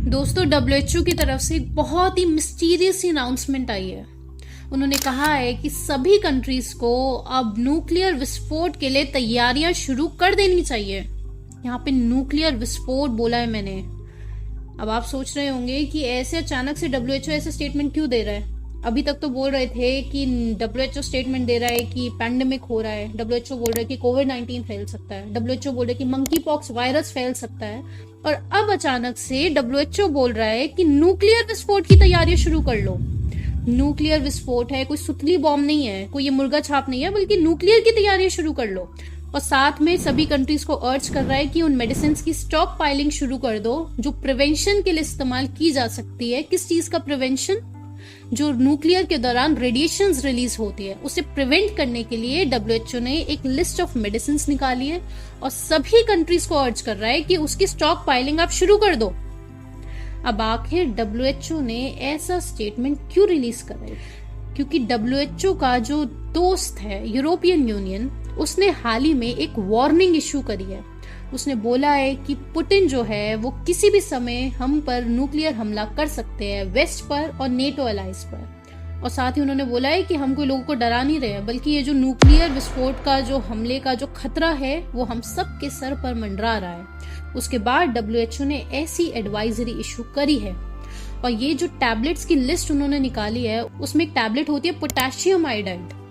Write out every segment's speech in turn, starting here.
दोस्तों, डब्ल्यूएचओ की तरफ से एक बहुत ही मिस्टीरियस अनाउंसमेंट आई है। उन्होंने कहा है कि सभी कंट्रीज को अब न्यूक्लियर विस्फोट के लिए तैयारियां शुरू कर देनी चाहिए। यहाँ पे न्यूक्लियर विस्फोट बोला है मैंने। अब आप सोच रहे होंगे कि ऐसे अचानक से डब्ल्यूएचओ ऐसा स्टेटमेंट क्यों दे रहा है। अभी तक तो बोल रहे थे कि डब्ल्यूएचओ स्टेटमेंट दे रहा है कि पैंडेमिक हो रहा है, डब्ल्यूएचओ बोल रहा है कि कोविड-19 फैल सकता है, डब्ल्यूएचओ बोल रहा है कि मंकी पॉक्स वायरस फैल सकता है, और अब अचानक से डब्ल्यूएचओ बोल रहा है कि न्यूक्लियर विस्फोट की तैयारी शुरू कर लो। न्यूक्लियर विस्फोट है, कोई सुतली बॉम्ब नहीं है, कोई ये मुर्गा छाप नहीं है, बल्कि न्यूक्लियर की तैयारी शुरू कर लो। और साथ में सभी कंट्रीज को अर्ज कर रहा है कि उन मेडिसिन की स्टॉक पाइलिंग शुरू कर दो जो प्रिवेंशन के लिए इस्तेमाल की जा सकती है। किस चीज का प्रिवेंशन? जो न्यूक्लियर के दौरान रेडिएशन रिलीज होती है उसे प्रिवेंट करने के लिए डब्ल्यूएचओ ने एक लिस्ट ऑफ मेडिसिन निकाली है और सभी कंट्रीज को अर्ज कर रहा है कि उसकी स्टॉक पाइलिंग आप शुरू कर दो। अब आखिर डब्ल्यूएचओ ने ऐसा स्टेटमेंट क्यों रिलीज कर रहा है? क्योंकि डब्ल्यूएचओ का जो दोस्त है यूरोपियन यूनियन, उसने हाल ही में एक वार्निंग इशू करी है। उसने बोला है कि पुतिन जो है वो किसी भी समय हम पर न्यूक्लियर हमला कर सकते हैं, वेस्ट पर और नेटो अलाइज पर। और साथ ही उन्होंने बोला है कि हम कोई लोगों को डरा नहीं रहे, बल्कि ये जो न्यूक्लियर विस्फोट का जो हमले का जो खतरा है वो हम सब के सर पर मंडरा रहा है। उसके बाद डब्ल्यूएचओ ने ऐसी एडवाइजरी इशू करी है। और ये जो टैबलेट्स की लिस्ट उन्होंने निकाली है उसमें एक टैबलेट होती है पोटेशियम आयोडाइड।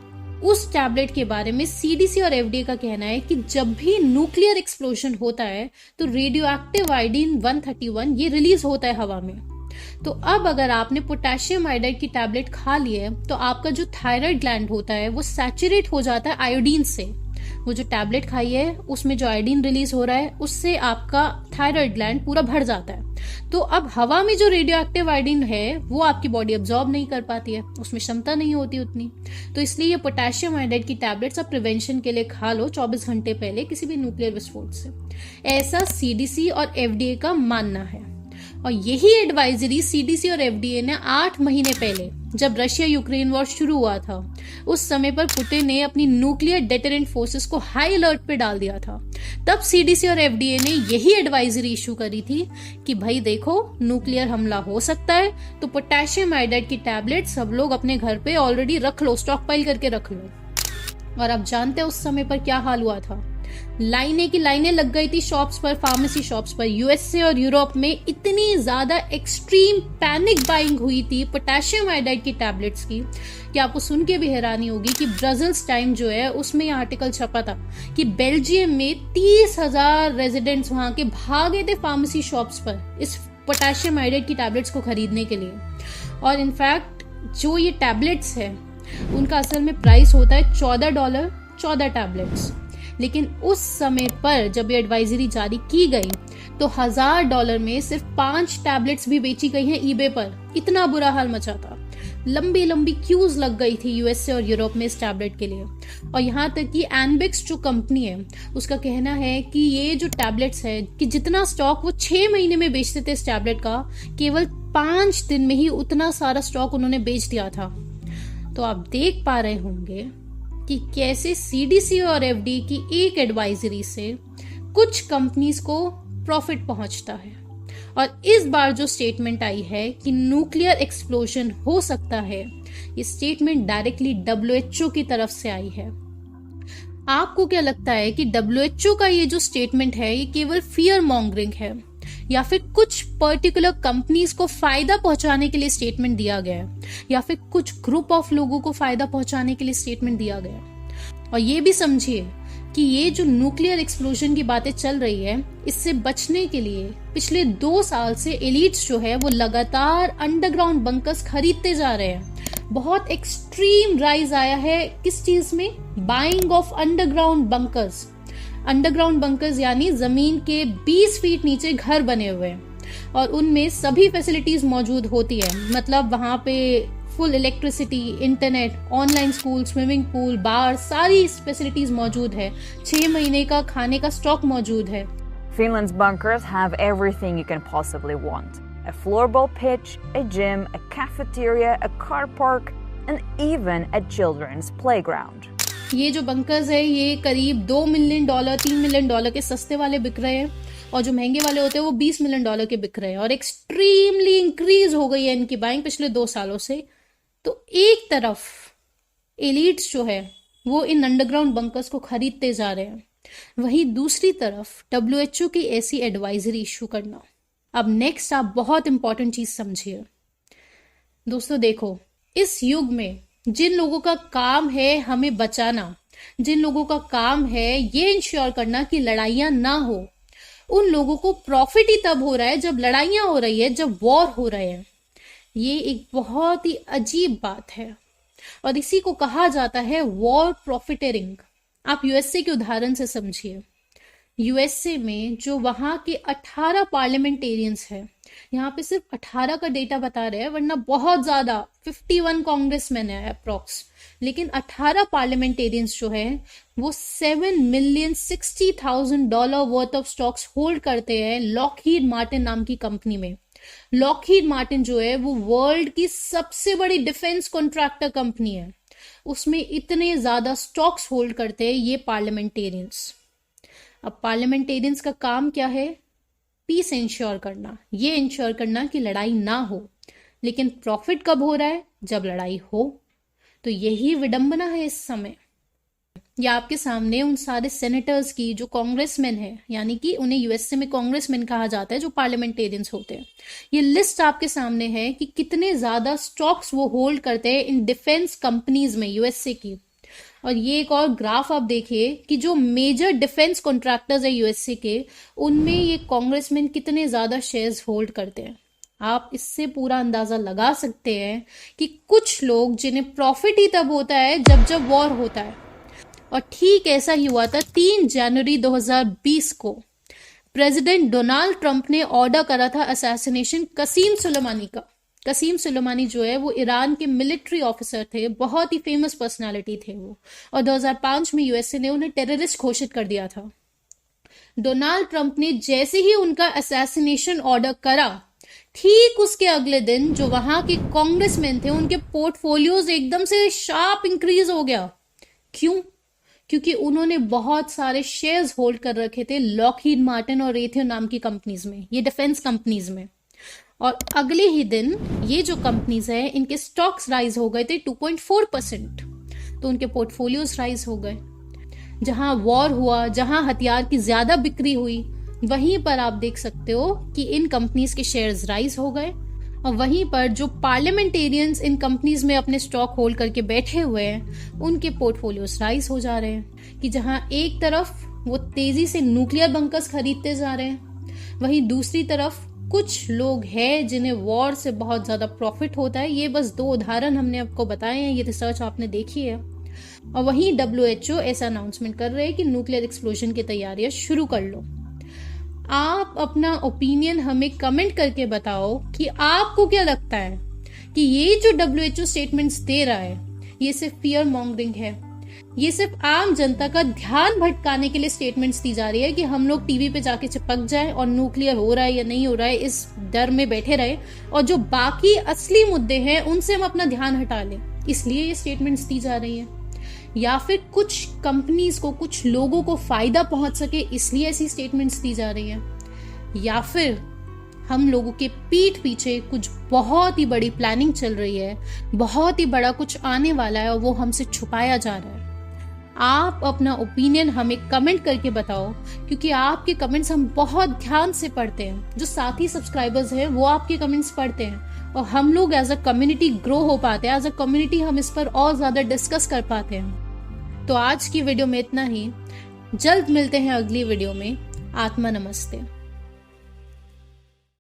उस टैबलेट के बारे में सीडीसी और एफडीए का कहना है कि जब भी न्यूक्लियर एक्सप्लोजन होता है तो रेडियो एक्टिव आयोडीन 131 ये रिलीज होता है हवा में। तो अब अगर आपने पोटेशियम आयोडाइड की टैबलेट खा ली है तो आपका जो थायराइड ग्लैंड होता है वो सैचुरेट हो जाता है आयोडीन से। वो जो टैबलेट खाई है उसमें जो आयोडीन रिलीज हो रहा है उससे आपका थायराइड ग्लैंड पूरा भर जाता है। तो अब हवा में जो रेडियो एक्टिव आयोडीन है वो आपकी बॉडी अब्सॉर्ब नहीं कर पाती है, उसमें क्षमता नहीं होती उतनी। तो इसलिए ये पोटेशियम आयोडाइड की टैबलेट्स आप प्रिवेंशन के लिए खा लो 24 घंटे पहले किसी भी न्यूक्लियर विस्फोट से। ऐसा सीडीसी और एफडीए का मानना है। और यही एडवाइजरी सीडीसी और एफडीए ने 8 महीने पहले जब रशिया यूक्रेन वॉर शुरू हुआ था उस समय पर पुतिन ने अपनी न्यूक्लियर डेटरेंट फोर्सेस को हाई अलर्ट पे डाल दिया था। तब सीडीसी और एफडीए ने यही एडवाइजरी इशू करी थी कि भाई देखो न्यूक्लियर हमला हो सकता है तो पोटेशियम आयोडाइड की टैबलेट सब लोग अपने घर पे ऑलरेडी रख लो, स्टॉक पाइल करके रख लो। और अब जानते हैं उस समय पर क्या हाल हुआ था। लाइनें की लाइनें लग गई थी शॉप्स पर, फार्मेसी शॉप्स पर। यूएसए और यूरोप में इतनी ज्यादा एक्सट्रीम पैनिक बाइंग हुई थी पोटेशियम आयोडाइड की टैबलेट्स की कि आपको सुन के भी हैरानी होगी कि ब्रसेल्स टाइम जो है उसमें यह आर्टिकल छपा था कि बेल्जियम में 30,000 रेजिडेंट्स वहां के भागे थे फार्मेसी शॉप्स पर इस पोटेशियम आयोडाइड की टैबलेट्स को खरीदने के लिए। और इनफैक्ट जो ये टैबलेट्स है उनका असल में प्राइस होता है $14, 14 टैबलेट्स। लेकिन उस समय पर जब ये एडवाइजरी जारी की गई तो $1,000 में सिर्फ 5 टैबलेट्स भी बेची गई हैं ईबे पर। इतना बुरा हाल मचा था। लंबी लंबी क्यूज लग गई थी यूएसए और यूरोप में इस टैबलेट के लिए। और यहाँ तक कि एनबिक्स जो कंपनी है उसका कहना है कि ये जो टैबलेट्स है कि जितना स्टॉक वो 6 महीने में बेचते थे इस टैबलेट का, केवल 5 दिन में ही उतना सारा स्टॉक उन्होंने बेच दिया था। तो आप देख पा रहे होंगे कि कैसे सीडीसी और एफडी की एक एडवाइजरी से कुछ कंपनीज को प्रॉफिट पहुंचता है। और इस बार जो स्टेटमेंट आई है कि न्यूक्लियर एक्सप्लोजन हो सकता है, ये स्टेटमेंट डायरेक्टली डब्ल्यूएचओ की तरफ से आई है। आपको क्या लगता है कि डब्ल्यूएचओ का ये जो स्टेटमेंट है ये केवल फियर मॉन्गरिंग है या फिर कुछ पर्टिकुलर कंपनीज को फायदा पहुंचाने के लिए स्टेटमेंट दिया गया है, या फिर कुछ ग्रुप ऑफ लोगों को फायदा पहुंचाने के लिए स्टेटमेंट दिया गया है? और ये भी समझिए कि ये जो न्यूक्लियर एक्सप्लोजन की बातें चल रही है इससे बचने के लिए पिछले 2 साल से एलिट्स जो है वो लगातार अंडरग्राउंड बंकर्स खरीदते जा रहे हैं। बहुत एक्सट्रीम राइज आया है किस चीज में? Buying of underground bunkers. Underground bunkers यानी जमीन के 20 फीट नीचे घर बने हुए हैं और उनमें सभी फैसिलिटीज मौजूद होती है। मतलब वहां पे full electricity, internet, online school, swimming pool, bar, सारी फैसिलिटीज मौजूद है। 6 महीने का खाने का स्टॉक मौजूद है। Finland's bunkers have everything you can possibly want. A floorball pitch, a gym, a cafeteria, a car park, and even a children's playground. ये जो बंकर्स है ये करीब $2 मिलियन, $3 मिलियन के सस्ते वाले बिक रहे हैं। और जो महंगे वाले होते हैं वो $20 मिलियन के बिक रहे हैं, और एक्सट्रीमली इंक्रीज हो गई है इनकी बाइंग पिछले 2 सालों से। तो एक तरफ एलिट्स जो है वो इन अंडरग्राउंड बंकर्स को खरीदते जा रहे हैं, वहीं दूसरी तरफ WHO की ऐसी एडवाइजरी इशू करना। अब नेक्स्ट आप बहुत इंपॉर्टेंट चीज समझिए दोस्तों। देखो, इस युग में जिन लोगों का काम है हमें बचाना, जिन लोगों का काम है ये इंश्योर करना कि लड़ाइयां ना हो, उन लोगों को प्रॉफिट ही तब हो रहा है जब लड़ाइयां हो रही है, जब वॉर हो रहे हैं। ये एक बहुत ही अजीब बात है और इसी को कहा जाता है वॉर प्रॉफिटेरिंग। आप यूएसए के उदाहरण से समझिए। यूएसए में जो वहां के 18 पार्लियामेंटेरियंस हैं, यहाँ पे सिर्फ 18 का डेटा बता रहे हैं, वरना बहुत ज्यादा 51 कांग्रेसमैन है अप्रोक्स, लेकिन 18 पार्लियामेंटेरियंस जो है वो $7,060,000 वर्थ ऑफ स्टॉक्स होल्ड करते हैं लॉकहीड मार्टिन नाम की कंपनी में। लॉकहीड मार्टिन जो है वो वर्ल्ड की सबसे बड़ी डिफेंस कॉन्ट्रैक्टर कंपनी है, उसमें इतने ज्यादा स्टॉक्स होल्ड करते हैं ये पार्लियामेंटेरियंस। अब पार्लियामेंटेरियंस का काम क्या है? पीस इंश्योर करना, ये इंश्योर करना कि लड़ाई ना हो। लेकिन प्रॉफिट कब हो रहा है? जब लड़ाई हो। तो यही विडंबना है इस समय। या आपके सामने उन सारे सेनेटर्स की जो कांग्रेसमैन है, यानी कि उन्हें यूएसए में कांग्रेसमैन कहा जाता है जो पार्लियामेंटेरियंस होते हैं, ये लिस्ट आपके सामने है कि कितने ज्यादा स्टॉक्स वो होल्ड करते हैं इन डिफेंस कंपनीज में यूएसए की। और ये एक और ग्राफ आप देखिए कि जो मेजर डिफेंस कॉन्ट्रैक्टर्स है यूएसए के, उनमें ये कांग्रेसमैन कितने ज्यादा शेयर्स होल्ड करते हैं। आप इससे पूरा अंदाजा लगा सकते हैं कि कुछ लोग जिन्हें प्रॉफिट ही तब होता है जब वॉर होता है। और ठीक ऐसा ही हुआ था 3 जनवरी 2020 को। प्रेसिडेंट डोनाल्ड ट्रंप ने ऑर्डर करा था असैसिनेशन कसीम सुलेमानी का। कसीम सुलेमानी जो है वो ईरान के मिलिट्री ऑफिसर थे, बहुत ही फेमस पर्सनालिटी थे वो, और 2005 में यूएसए ने उन्हें टेररिस्ट घोषित कर दिया था। डोनाल्ड ट्रंप ने जैसे ही उनका असैसिनेशन ऑर्डर करा, ठीक उसके अगले दिन जो वहां के कांग्रेसमैन थे उनके पोर्टफोलियोज एकदम से शार्प इंक्रीज हो गया। क्यों? क्योंकि उन्होंने बहुत सारे शेयर्स होल्ड कर रखे थे लॉकहीड मार्टिन और रेथियो नाम की कंपनीज में, ये डिफेंस कंपनीज में। और अगले ही दिन ये जो कंपनीज है इनके स्टॉक्स राइज हो गए थे 2.4%। तो उनके पोर्टफोलियोज राइज हो गए। जहां वॉर हुआ, जहां हथियार की ज्यादा बिक्री हुई, वहीं पर आप देख सकते हो कि इन कंपनीज के शेयर्स राइज हो गए। और वहीं पर जो पार्लियामेंटेरियंस इन कंपनीज में अपने स्टॉक होल्ड करके बैठे हुए हैं, उनके पोर्टफोलियोज राइज हो जा रहे हैं। कि जहां एक तरफ वो तेजी से न्यूक्लियर बंकर्स खरीदते जा रहे हैं, वहीं दूसरी तरफ कुछ लोग हैं जिन्हें वॉर से बहुत ज्यादा प्रॉफिट होता है। ये बस 2 उदाहरण हमने आपको बताए हैं, ये रिसर्च आपने देखी है। और वहीं WHO ऐसा अनाउंसमेंट कर रहे हैं कि न्यूक्लियर एक्सप्लोजन की तैयारियां शुरू कर लो। आप अपना ओपिनियन हमें कमेंट करके बताओ कि आपको क्या लगता है कि ये जो WHO स्टेटमेंट्स दे रहा है ये सिर्फ फियर मॉन्गरिंग है, ये सिर्फ आम जनता का ध्यान भटकाने के लिए स्टेटमेंट्स दी जा रही है कि हम लोग टीवी पे जाके चिपक जाएं और न्यूक्लियर हो रहा है या नहीं हो रहा है इस डर में बैठे रहे, और जो बाकी असली मुद्दे हैं उनसे हम अपना ध्यान हटा लें, इसलिए ये स्टेटमेंट्स दी जा रही हैं। या फिर कुछ कंपनीज को, कुछ लोगों को फायदा पहुंच सके इसलिए ऐसी स्टेटमेंट्स दी जा रही हैं, या फिर हम लोगों के पीठ पीछे कुछ बहुत ही बड़ी प्लानिंग चल रही है, बहुत ही बड़ा कुछ आने वाला है और वो हमसे छुपाया जा रहा है। आप अपना ओपिनियन हमें कमेंट करके बताओ, क्योंकि आपके कमेंट्स हम बहुत ध्यान से पढ़ते हैं। जो साथी सब्सक्राइबर्स हैं वो आपके कमेंट्स पढ़ते हैं और हम लोग एज अ कम्युनिटी ग्रो हो पाते हैं, एज अ कम्युनिटी हम इस पर और ज्यादा डिस्कस कर पाते हैं। तो आज की वीडियो में इतना ही, जल्द मिलते हैं अगली वीडियो में। आत्मा नमस्ते।